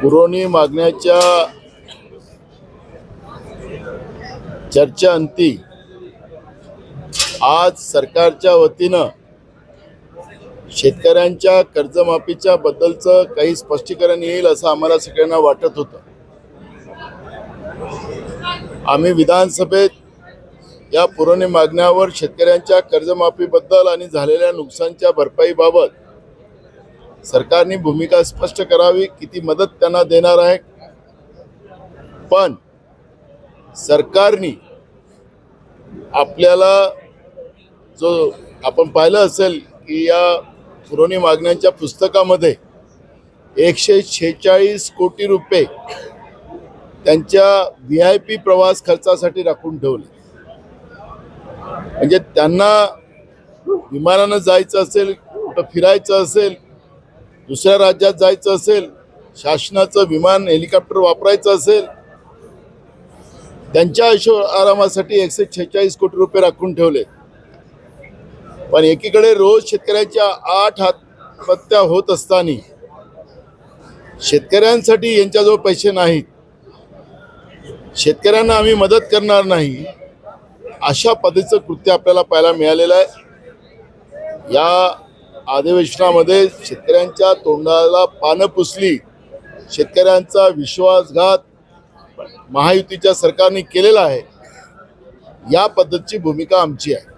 पुरवणी मागण्याच्या चर्चेअंती आज सरकारच्या वतीनं शेतकऱ्यांच्या कर्जमाफीच्या बद्दलचं काही स्पष्टीकरण येईल असं आम्हाला सगळ्यांना वाटत होतं। आम्ही विधानसभेत या पुरवणी मागण्यावर शेतकऱ्यांच्या कर्जमाफीबद्दल आणि झालेल्या नुकसानच्या भरपाईबाबत सरकारने भूमिका स्पष्ट करावी, किती मदत त्यांना देणार आहे। पण सरकारने आपल्याला जो आपण पाहिलं असेल की या पुरवणी मागण्यांच्या पुस्तकामध्ये 146 कोटी रुपये त्यांच्या VIP प्रवास खर्चासाठी राखून ठेवले। म्हणजे त्यांना विमानानं जायचं असेल, कुठं फिरायचं असेल, दुसऱ्या राज्यात जायचं असेल, शासनाचं विमान हेलिकॉप्टर वापरायचं असेल, त्यांच्या आरामासाठी 146 कोटी रुपये राखून ठेवले। पण एकीकडे रोज शेतकऱ्यांच्या 8 आत्महत्या होत असताना शेतकऱ्यांसाठी यांच्याजवळ पैसे नाहीत, शेतकऱ्यांना आम्ही मदत करणार नाही, अशा पद्धतीचं कृत्य आपल्याला पाहायला मिळालेलं आहे। या अधिवेशनामध्ये शेतकऱ्यांच्या तोंडाला पानं पुसली, शेतकऱ्यांचा विश्वासघात महायुतीच्या सरकारने केलेला आहे। या पद्धतीची भूमिका आमची आहे।